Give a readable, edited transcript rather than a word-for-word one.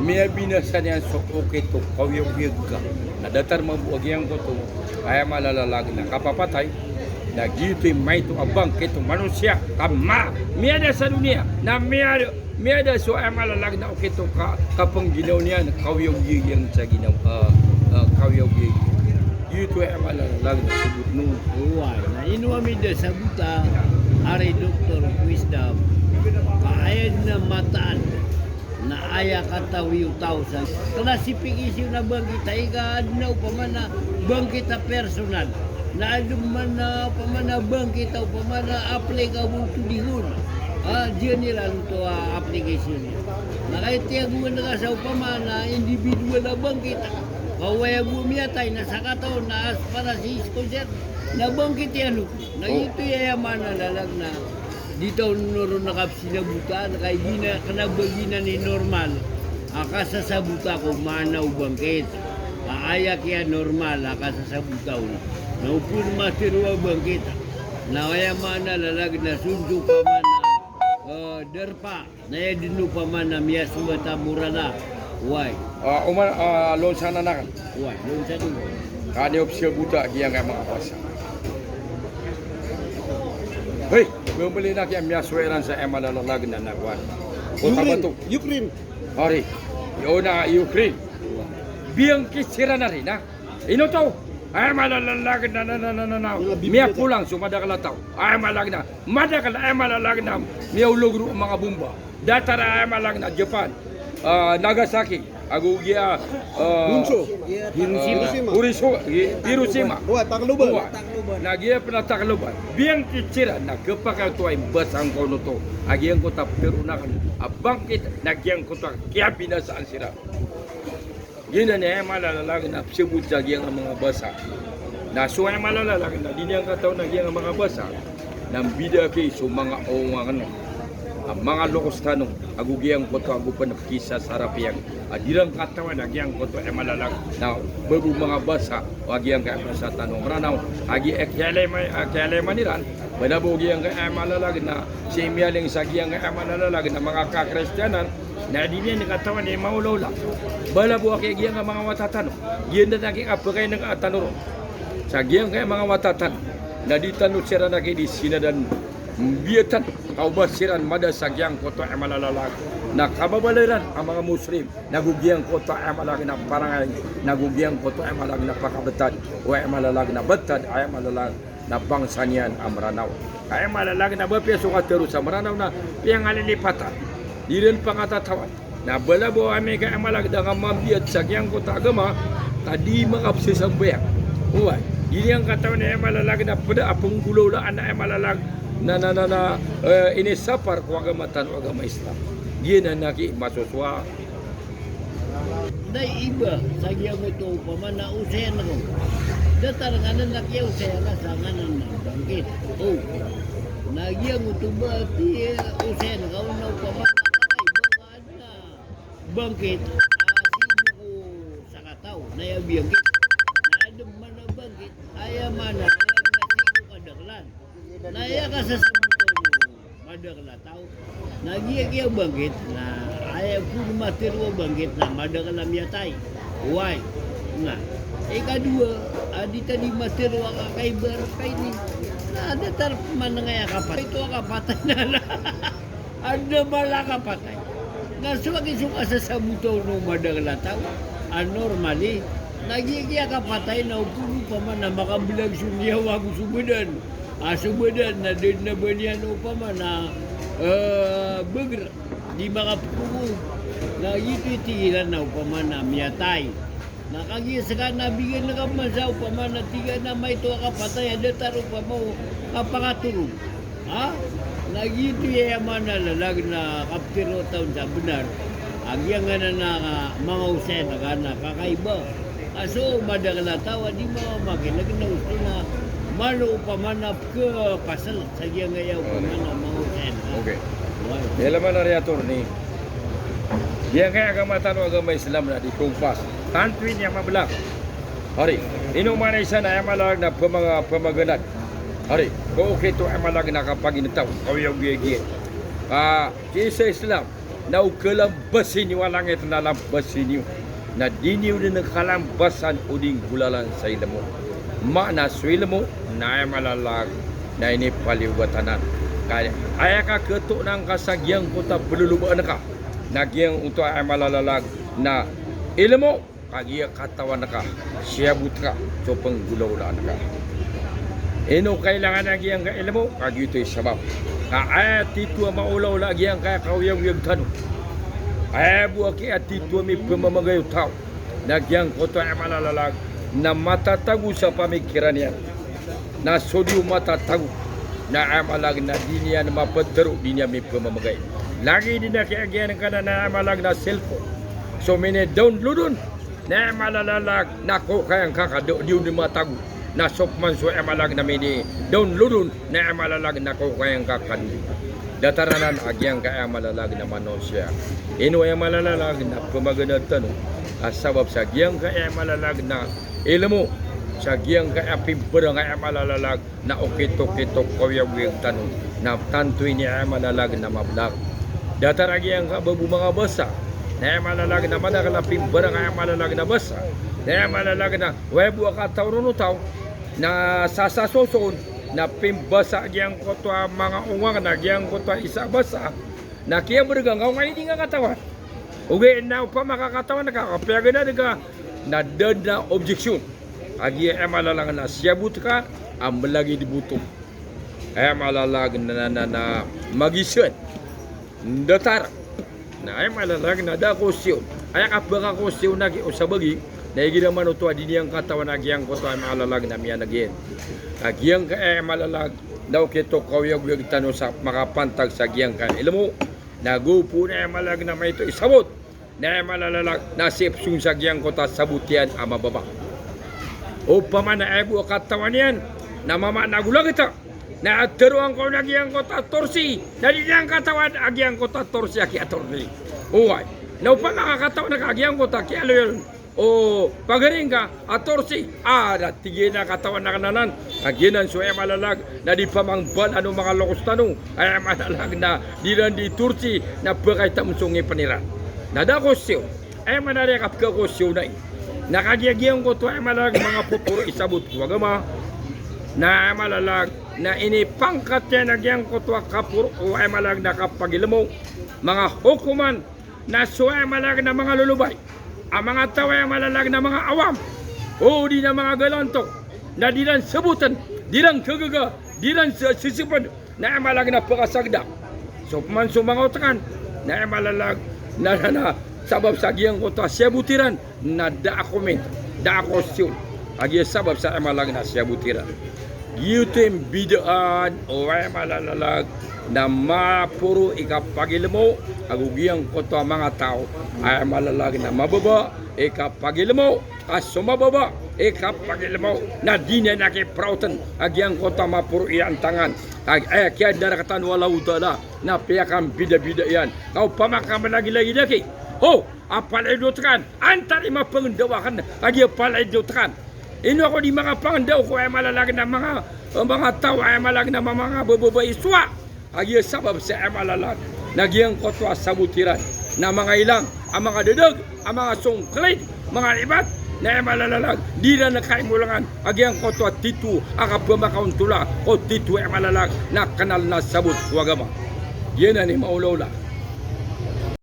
May binasan yan so okay to kawyog ka. Na datar mabuagyan ko to ay malalalag na kapapatay na gito'y may to abang kito manusia kama miyada sa dunia na miyada so ay malalag na okay to kapang ginaw niya na kawyog yung sa ginaw kawyog gito ay malalalag na subot nung Uway, na inuamida sa buta, ari Dr. Wisdom, kaayad na mataan, na aya katawiw tausan. Klasifikasyon na bangkita, ikaad na upamana bangkita personal. Na aduman na upamana bangkita, upamana applicable to dihun. General to application. Na kahit tiyag mo na sa upamana, individual na bangkita. Kawaya bumiyatay na sa kataon na as para si Iskoser na bangkit yan na ito yayaman na lalag na dito nuro nakapsinabutan kay di na kanabagina ni normal akasasabuta ko manaw bangkit kaaya kaya normal akasasabuta ko na upun matirwa bangkit na yayaman na lalag na sunso pa man na derpa na yadinu pa man na miyasumata murana. Why? Loan sana na kan. Why? Loan sana na. Kani official buta yang kay mga pasa. Hey, bumili na kaya miyasweran sa malalalag na nagwan. Punta ba to? Ukraine. Hari, yun na Ukraine. Biyang kisira na rin ha. Ino to? Ay malalalag na. Miya pulang sumadakala tao. Ay malag na. Madakala ay malalag na. Miya ulugro ang mga bumba. Datara ay malag na Japan. Nagasaki, Agugia, Hiroshima, Tacloban. Nagia pernah Tacloban. Biang kecira na kepakai tuai basang kono to. Agiang kota perunakan abangkit nagiang kota kia binasaan sira. Gina ne malalalag na sebut jagiang mga basa. Na suai malalalag na dinyang kataw nagiang mga basa. Nang bida kay so mga owangan. Ang mga lokos tanong, agugiyang koto agupan ng kisah sarap yang adirang katawan agyang koto ay malalag na babu mga basa o agyang kaya sa tanong ranaw agi ekyalay maniran banabu agyang kaya malalag na si miyaling sa agyang kaya malalag na mga kakristyanan na di niya katawan ay maulaw lang balabu agyang mga watatanong yan na naging apakay ng tanong sa agyang kaya mga watatanong na di tanong sira na kayo di sinadan biatan kaubasiran mada sagyang kota ay malalalag na kababaliran ang mga Muslim nagugiyang kota ay malalag na parangay nagugiyang kota ay malalag na pakabetad o ay malalag na betad ay malalag na bangsa niyan ang Maranaw ay malalag na bapiaso ka terus sa Maranaw na piyang alilipatan di rin pangatatawan na balabo ay may kaya malalag na mambiat sagyang kota agama tadi mengabsis ang bayak uway ini ang katawan ay malalag na pada apong gulolaan na ay malalag na ini sapar ko agama tanong agama Islam. Gina naki masuswa. Dai iba sagya mo to pamana usen ko. Datar nganan nakya usen na sa nganan bangkit. Oh. Nagya mo to ba ti usen ka no pamana na bangkit. Asibo ko sa kataw na bangkit. Na adum man bangkit aya mana nasigo kadaklan. Naya ka sa sabuto madakala tao. Nagiya bangkit na ayaw po matirwa bangkit na madakala miyatay. Why? Nga. Kadua, adita di matirwa ka kay kay ni. Na datar man nga kapatay. Ito kapatay na la. Ada bala kapatay. Nga suwagi suka sa sabuto no madakala tao. Normally, nagiya kapatay na upuno pa man na makabilang sunyaw ang subudan. Subudan na din na banyan upama na burger di makapuko na iti-tigilan na upama na miyatay. Nakagisaka na bigyan na kamansa upama na tiga na may tuwa kapatay ada taro pa mo kapakatulog. Ha? Nagiti-yaman na lalag na kaptiro taon sa benar. Agyang nga na mga usen na kakaiba. Aso madakala tawa di mamakin na gusto na malo pamanap ke pasal saja ngayaw pamana mau sen. Okay. Dalam mana reator ni? Dia kaya agama tanong agama Islam na di kumpas. Tantuin yang mabelang. Hari, ino mana isa na malag na pamaganat. Hari, ko okay to malag na kapag initaw. Kau yung giye. Kisah Islam na ukelam basini walangit na lam basini na diniw din kalam basan uding gulalan sa ilmo mana suilmo na malalag na ini paliwatanan kaya ayaka ketuk nang kasagiang kota pelulubaan ka nagyang untuk ay malalalag na ilmo kagi katawan ka siabut ka so penggulaw-ulaan ka ino kailangan lagi ang ilmu kagi ito'y sabab na ayat itu maulaw lagi ang kaya kauyang-uyang tanong ayat buwa ki at itu may pamamagayo tao nagyang koto ay malalalag na matatago sa pamikiran yan na sodium matatago na ay malag na di niya na mapadaro di niya may pamamagay lagi din na kaya ka na ay malag na cellphone so mine downloadon na ay malalalag na ko kayang kakado di yun matago na sopman so ay malag na mini downloadon na ay malalag na ko kayang kakado dataranan agyang kaya malalag na manosya ino ay malalalag na pamaganad tanong asabab sa agyang kaya malalag na ilmu sa agyang kaya pimperang kaya malalalag na okitok-kitok kawiyag tanong na tantoy niya ay malalag na mablak datar agyang kababu mga basa na ay malalag na madakala pimperang kaya malalag na basa na ay malalag na webu akataw runutaw na sasasoson na pimbasa gyang koto mga ungwang na gyang koto isa basa na kaya bergang ngayon hindi nga katawan ugi na pa makakatawan na kakapiagan na ka na dead na objection agi ay malalang na siyabut ka ang malagi dibuto ay malalag na magisan datar na ay malalag na da kosyon ay kapag kosyon na usabagi na iginaman ito adini ang katawan na gyang koto ay malalag na miyan again agyang ka ay malalag daw kito kawiyag tanong sa makapantag sa agyang ka ilmo nagupo na ay malag na may ito isabot na ay malalalag na sipsung sa agyang kota sabutian ang mababa o paman na ay buwa katawan yan na mama nagulag ito na teruang ko na agyang kota torsi na di niyang katawan agyang kota torsi aki atorsi uway na upang makakatawan na agyang kota kialo yun o pagaring ka atorsi ada tigil na katawan na kananan aginan so ay malalag na di pamangban ano mga lokos tanong ay malalag na di rin di tursi na bakay tamsungi paniran nadako siyo ay manari kapka ko siyo na nakagiyagiyan ko to ay malalag mga pupuro isabot ko agama na ay malalag na inipangkat yan nagyang ko to kapuro o ay malalag na kapagilamo mga hukuman na so ay malalag na mga lulubay ang mga tao ay malalag na mga awam o di na mga galantok na di lang sabutan, di lang kagaga, di lang sisipan na ay malalag na pakasagda so man so mga utakan na ay malalag na sabab sa agiyang kota siya butiran na da comment, da kosyon agiyang sabab sa ay malalag na siya butiran yutim bidaan o ay malalalag na mapuro ikapagilmo agugiyang koto mga tao ay malalag na mababa ikapagilmo as sumababa ikapagilmo na di na nakiprautan agyang koto mapuro iyan tangan kaya darakatan walau dala na piyakang bida-bida yan kau pamakam lagi-lagi oh apalay dotakan antari mapangdawakan agi apalay dotakan ino ako di mga pangandaw ko ay malalag na mga tao ay malalag na mga bababa iswa agi sabab sa ay malalag nagyang kotwa sa butiran na mga ilang ang mga dadag ang mga sungklid mga libat na ay malalalag di na nakaimulangan agi ang kotwa titu ang pamakaon tula o titu ay malalag na kanal na sabot wagama yan ni maulaw